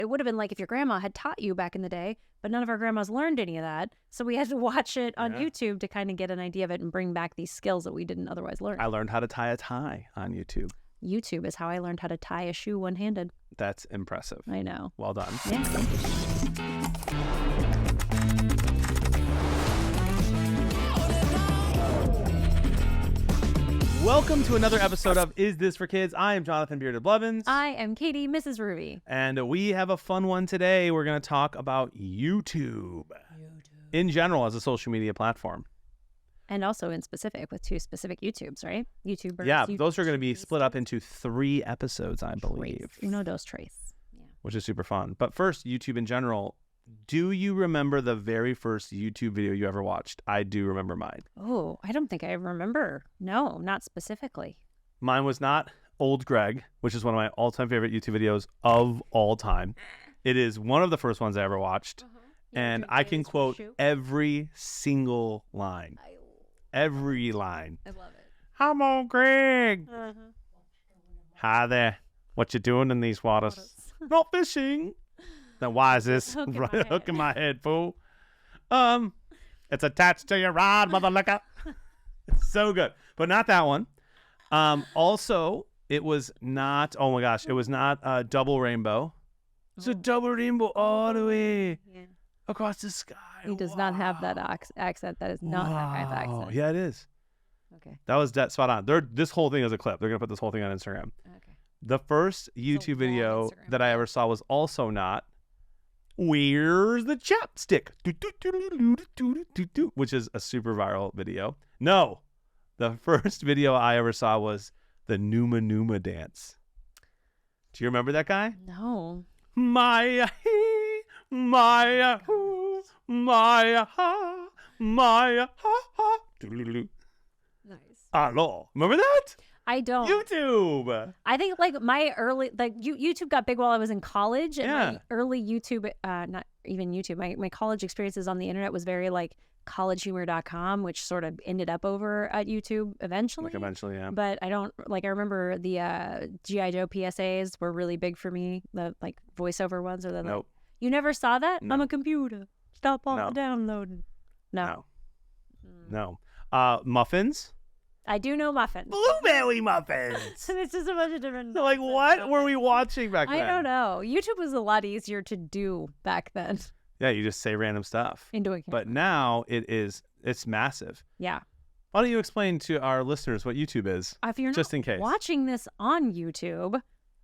It would have been like if your grandma had taught you back in the day, but none of our grandmas learned any of that. So we had to watch it on YouTube to kind of get an idea of it and bring back these skills that we didn't otherwise learn. I learned how to tie a tie on YouTube. YouTube is how I learned how to tie a shoe one-handed. That's impressive. I know. Well done. Yeah. Welcome to another episode of Is This for Kids? I am Jonathan Bearded Blevins. I am Katie, MrsRuvi. And we have a fun one today. We're going to talk about YouTube in general as a social media platform. And also in specific with two specific YouTubes, right? YouTubers. Yeah, those are going to be split up into 3 episodes, I believe. Uno, dos, tres. Yeah. Which is super fun. But first, YouTube in general. Do you remember the very first YouTube video you ever watched? I do remember mine. Oh, I don't think I remember. No, not specifically. Mine was not Old Greg, which is one of my all-time favorite YouTube videos of all time. It is one of the first ones I ever watched. And I can quote every single line. Every line. I love it. I'm Old Greg. Hi there. What you doing in these waters? Not fishing. Now, why is this hook in my head, fool? It's attached to your rod, mother liquor. It's so good, but not that one. Also, it was not. Oh my gosh, it was not a double rainbow. It's a double rainbow all the way across the sky. He does not have that accent. That is not that kind of accent. Yeah, it is. Okay. That was spot on. This whole thing is a clip. They're gonna put this whole thing on Instagram. Okay. The first YouTube video that I ever saw was also not. Where's the chapstick? Which is a super viral video. No, the first video I ever saw was the Numa Numa dance. Do you remember that guy? No. Maya he, Maya hoo, Maya ha, Maya ha ha. Nice. Hello. Remember that? I don't. YouTube. I think like my early YouTube got big while I was in college, and my early YouTube, not even YouTube, my college experiences on the internet was very like collegehumor.com, which sort of ended up over at YouTube eventually. Like eventually, yeah. But I don't I remember the G.I. Joe PSAs were really big for me. The like voiceover ones, or the Nope. You never saw that? No. I'm a computer. Stop on downloading. No. Muffins. I do know muffins. Blueberry muffins. It's just a bunch of different. Like, what were we watching back then? I don't know. YouTube was a lot easier to do back then. Yeah, you just say random stuff. Into a camera. But now it's massive. Yeah. Why don't you explain to our listeners what YouTube is? If you're just not in case. watching this on YouTube,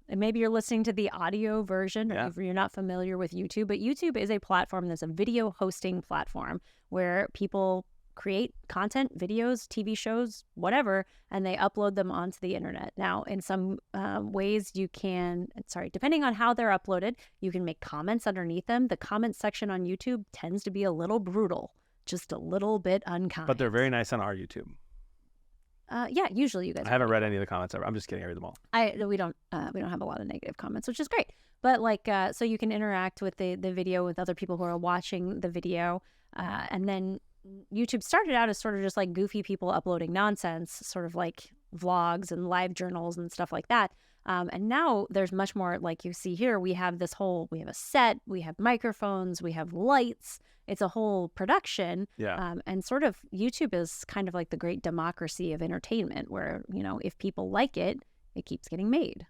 and maybe you're listening to the audio version, or if you're not familiar with YouTube, but YouTube is a platform that's a video hosting platform where people create content, videos, TV shows, whatever, and they upload them onto the internet. Now, in some ways you can, depending on how they're uploaded, you can make comments underneath them. The comment section on YouTube tends to be a little brutal, just a little bit unkind. But they're very nice on our YouTube. Yeah, usually you guys. I haven't read any of the comments ever. I'm just kidding. I read them all. We don't have a lot of negative comments, which is great. But like, so you can interact with the video with other people who are watching the video, and then YouTube started out as sort of just like goofy people uploading nonsense, sort of like vlogs and live journals and stuff like that. And now there's much more, like you see here, we have a set, we have microphones, we have lights. It's a whole production. Yeah. And sort of YouTube is kind of like the great democracy of entertainment where, if people like it, it keeps getting made.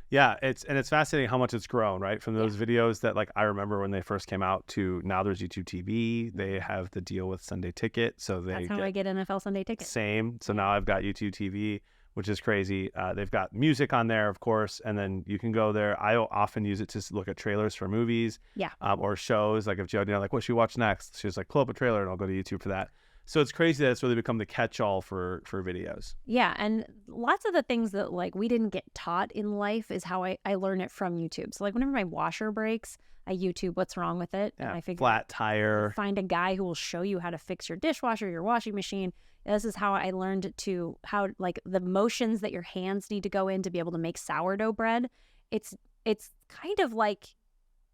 Yeah, it's fascinating how much it's grown, right? From those videos that like I remember when they first came out to now there's YouTube TV. They have the deal with Sunday Ticket, so that's how I get NFL Sunday Ticket. Same. So now I've got YouTube TV, which is crazy. They've got music on there, of course, and then you can go there. I often use it to look at trailers for movies, or shows. Like if Jody, like, what should we watch next? She's like, pull up a trailer, and I'll go to YouTube for that. So it's crazy that it's really become the catch-all for videos. Yeah, and lots of the things that like we didn't get taught in life is how I learn it from YouTube. So like whenever my washer breaks, I YouTube what's wrong with it. Yeah, and I figure flat tire. Find a guy who will show you how to fix your dishwasher, your washing machine. This is how I learned how like the motions that your hands need to go in to be able to make sourdough bread. It's kind of like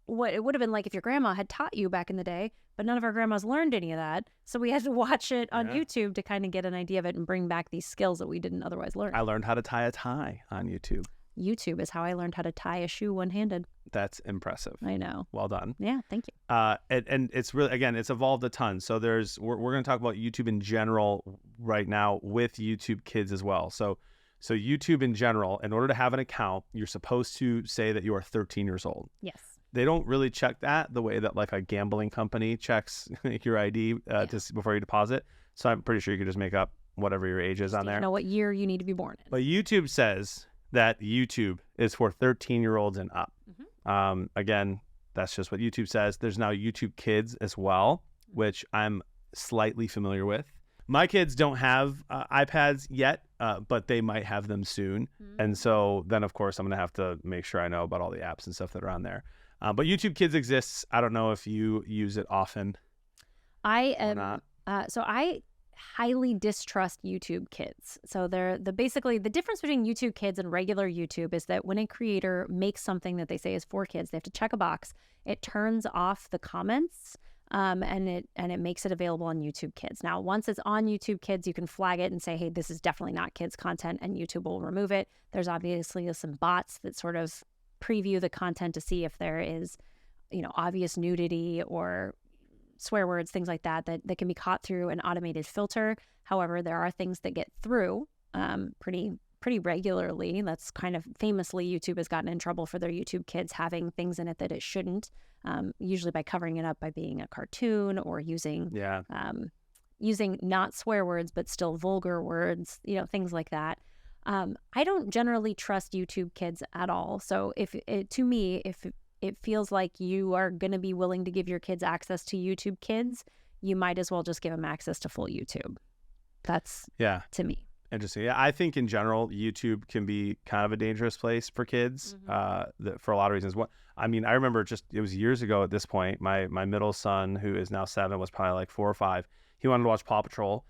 what it would have been like if your grandma had taught you back in the day, but none of our grandmas learned any of that. So we had to watch it on YouTube to kind of get an idea of it and bring back these skills that we didn't otherwise learn. I learned how to tie a tie on YouTube. YouTube is how I learned how to tie a shoe one-handed. That's impressive. I know. Well done. Yeah, thank you. And it's really, again, it's evolved a ton. So we're going to talk about YouTube in general right now with YouTube Kids as well. So YouTube in general, in order to have an account, you're supposed to say that you are 13 years old. Yes. They don't really check that the way that like a gambling company checks your ID before you deposit. So I'm pretty sure you could just make up whatever your age is on there. You know what year you need to be born in. But YouTube says that YouTube is for 13-year-olds and up. Mm-hmm. Again, that's just what YouTube says. There's now YouTube Kids as well, which I'm slightly familiar with. My kids don't have iPads yet, but they might have them soon. Mm-hmm. And so then, of course, I'm going to have to make sure I know about all the apps and stuff that are on there. But YouTube Kids exists. I don't know if you use it often. I am. So I highly distrust YouTube Kids. So basically the difference between YouTube Kids and regular YouTube is that when a creator makes something that they say is for kids, they have to check a box. It turns off the comments, and it makes it available on YouTube Kids. Now, once it's on YouTube Kids, you can flag it and say, hey, this is definitely not kids content, and YouTube will remove it. There's obviously some bots that sort of preview the content to see if there is, obvious nudity or swear words, things like that can be caught through an automated filter. However, there are things that get through pretty regularly. That's kind of famously, YouTube has gotten in trouble for their YouTube Kids having things in it that it shouldn't, usually by covering it up by being a cartoon or using not swear words, but still vulgar words, things like that. I don't generally trust YouTube Kids at all. So if it feels like you are going to be willing to give your kids access to YouTube Kids, you might as well just give them access to full YouTube. That's to me. Interesting. Yeah, I think in general, YouTube can be kind of a dangerous place for kids for a lot of reasons. I remember it was years ago at this point, my middle son, who is now 7, was probably like 4 or 5. He wanted to watch Paw Patrol.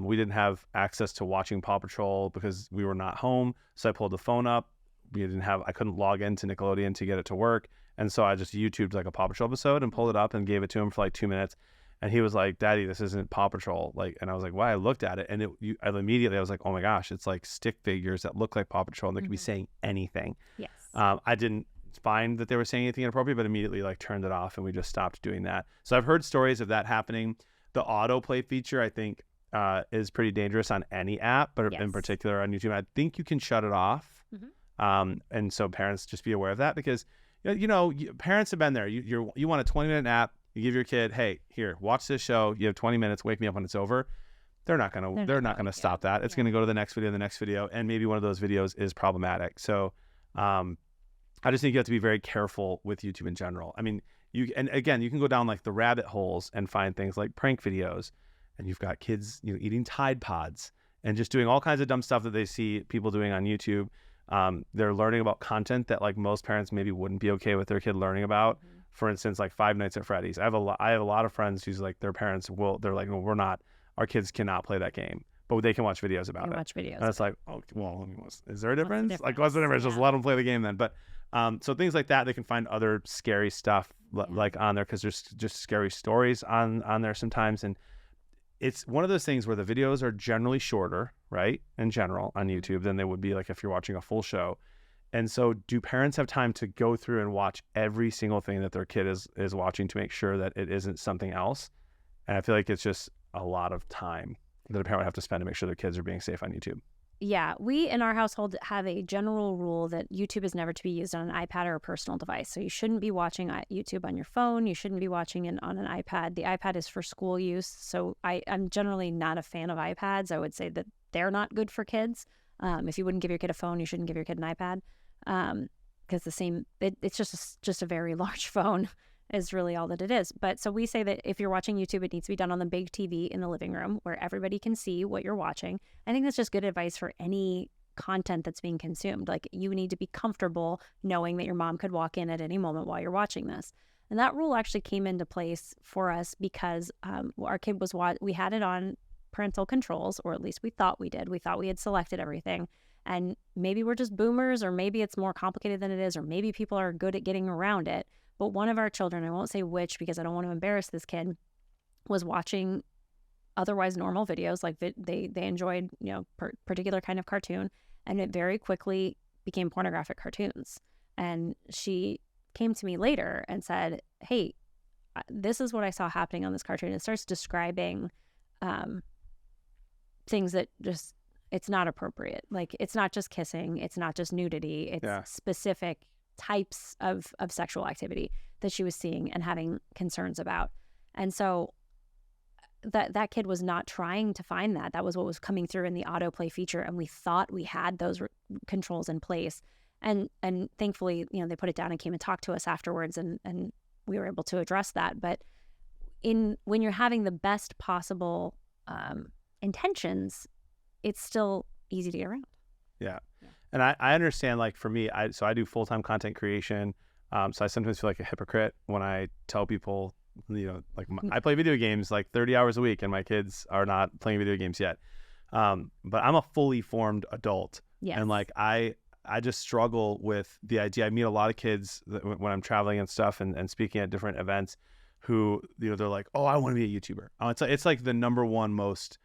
We didn't have access to watching Paw Patrol because we were not home. So I pulled the phone up. I couldn't log into Nickelodeon to get it to work. And so I just YouTubed like a Paw Patrol episode and pulled it up and gave it to him for like 2 minutes. And he was like, Daddy, this isn't Paw Patrol. And I was like, why? I looked at it and I immediately was like, oh my gosh, it's like stick figures that look like Paw Patrol and they could be saying anything. Yes. I didn't find that they were saying anything inappropriate, but immediately turned it off and we just stopped doing that. So I've heard stories of that happening. The autoplay feature, I think, is pretty dangerous on any app, but in particular on YouTube. I think you can shut it off. Mm-hmm. And so parents, just be aware of that because parents have been there. You want a 20-minute nap. You give your kid, hey, here, watch this show. You have 20 minutes. Wake me up when it's over. They're not gonna stop that. It's gonna go to the next video, and maybe one of those videos is problematic. So, I just think you have to be very careful with YouTube in general. You can go down like the rabbit holes and find things like prank videos, and you've got kids, eating Tide Pods and just doing all kinds of dumb stuff that they see people doing on YouTube. They're learning about content that like most parents maybe wouldn't be okay with their kid learning about. Mm-hmm. For instance, like Five Nights at Freddy's. I have a lot of friends who's like their parents they're like, no, our kids cannot play that game, but they can watch videos about it. Watch videos. And it's like, oh, well, is there a difference? What's the difference? Just let them play the game then. But so things like that, they can find other scary stuff like on there because there's just scary stories on there sometimes. And it's one of those things where the videos are generally shorter, right, in general on YouTube than they would be like if you're watching a full show. And so do parents have time to go through and watch every single thing that their kid is watching to make sure that it isn't something else? And I feel like it's just a lot of time that a parent would have to spend to make sure their kids are being safe on YouTube. Yeah, we in our household have a general rule that YouTube is never to be used on an iPad or a personal device. So you shouldn't be watching YouTube on your phone. You shouldn't be watching it on an iPad. The iPad is for school use. So I'm generally not a fan of iPads. I would say that they're not good for kids. If you wouldn't give your kid a phone, you shouldn't give your kid an iPad. Because it's just a very large phone is really all that it is. But so we say that if you're watching YouTube, it needs to be done on the big TV in the living room where everybody can see what you're watching. I think that's just good advice for any content that's being consumed. Like you need to be comfortable knowing that your mom could walk in at any moment while you're watching this. And that rule actually came into place for us because our kid we had it on parental controls, or at least we thought we did. We thought we had selected everything. And maybe we're just boomers, or maybe it's more complicated than it is, or maybe people are good at getting around it. But one of our children, I won't say which because I don't want to embarrass this kid, was watching otherwise normal videos. Like they enjoyed, particular kind of cartoon. And it very quickly became pornographic cartoons. And she came to me later and said, hey, this is what I saw happening on this cartoon. It starts describing things that just, it's not appropriate. Like, it's not just kissing. It's not just nudity. It's specific types of sexual activity that she was seeing and having concerns about. And so that kid was not trying to find that. That was what was coming through in the autoplay feature. And we thought we had those controls in place. And thankfully, they put it down and came and talked to us afterwards, and we were able to address that. But when you're having the best possible intentions, it's still easy to get around. Yeah. And I understand, like, for me, I do full-time content creation. So I sometimes feel like a hypocrite when I tell people, like, I play video games like 30 hours a week and my kids are not playing video games yet. But I'm a fully formed adult. Yes. And like, I just struggle with the idea. I meet a lot of kids when I'm traveling and stuff and speaking at different events who, they're like, oh, I want to be a YouTuber. It's like the number one most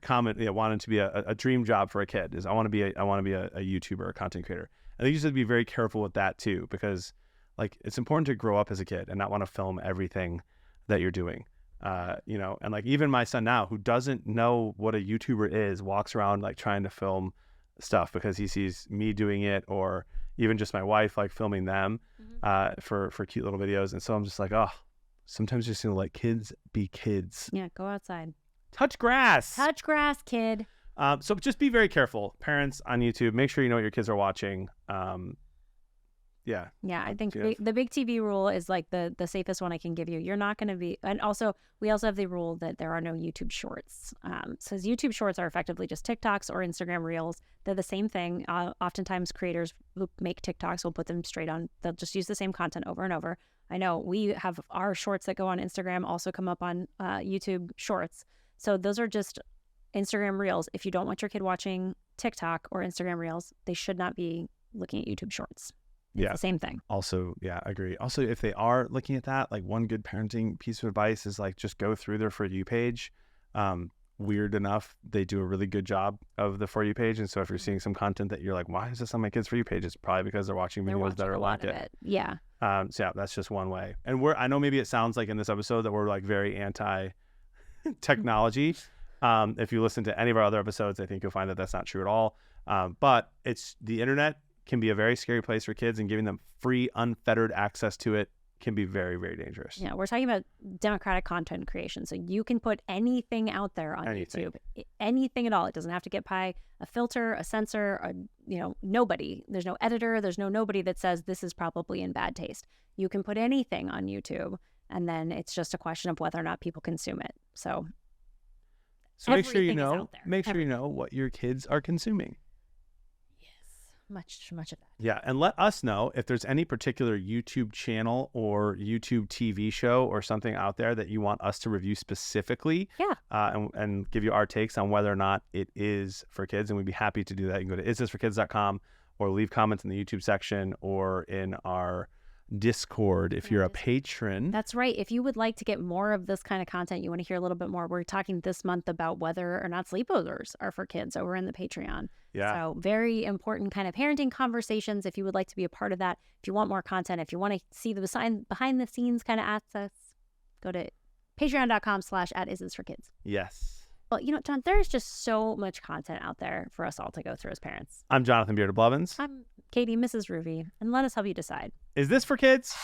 common, wanting to be a dream job for a kid is I want to be a YouTuber, a content creator. I think you just have to be very careful with that too, because like, it's important to grow up as a kid and not want to film everything that you're doing. And like, even my son now, who doesn't know what a YouTuber is, walks around like trying to film stuff because he sees me doing it, or even just my wife like filming them for cute little videos. And so I'm just like, oh, sometimes just like, kids be kids. Yeah, go outside. Touch grass, kid. So just be very careful, parents on YouTube. Make sure you know what your kids are watching. Yeah, I think the big TV rule is like the safest one I can give you. You're not going to be, and also we also have the rule that there are no YouTube Shorts. So YouTube Shorts are effectively just TikToks or Instagram Reels. They're the same thing. Oftentimes creators who make TikToks will put them straight on. They'll just use the same content over and over. I know we have our shorts that go on Instagram also come up on YouTube Shorts. So those are just Instagram Reels. If you don't want your kid watching TikTok or Instagram Reels, they should not be looking at YouTube Shorts. It's the same thing. Also, agree. Also, if they are looking at that, like, one good parenting piece of advice is like, just go through their For You page. Weird enough, they do a really good job of the For You page. And so if you're seeing some content that you're like, why is this on my kids' For You page? It's probably because they're watching videos that are like it. Yeah. So that's just one way. And I know maybe it sounds like in this episode that we're like very anti technology. If you listen to any of our other episodes, I think you'll find that that's not true at all. But it's the internet can be a very scary place for kids, and giving them free, unfettered access to it can be very, very dangerous. Yeah, we're talking about democratic content creation. So you can put anything out there on YouTube, anything at all. It doesn't have to get by a filter, a censor, nobody. There's no editor. There's nobody that says this is probably in bad taste. You can put anything on YouTube, and then it's just a question of whether or not people consume it. So make sure you know. Make sure you know what your kids are consuming. Much of that. Yeah, and let us know if there's any particular YouTube channel or YouTube TV show or something out there that you want us to review specifically. Yeah. And give you our takes on whether or not it is for kids, and we'd be happy to do that. You can go to isthisforkids.com or leave comments in the YouTube section or in our Discord if you're a patron. That's right. If you would like to get more of this kind of content, you want to hear a little bit more, we're talking this month about whether or not sleepovers are for kids over in the Patreon. Yeah. So very important kind of parenting conversations. If you would like to be a part of that, if you want more content, if you want to see the behind the scenes kind of access, go to patreon.com/@isthisforkids. Yes. Well, John, there's just so much content out there for us all to go through as parents. I'm Jonathan Beard of Blevins. I'm Katie, MrsRuvi, and let us help you decide. Is this for kids?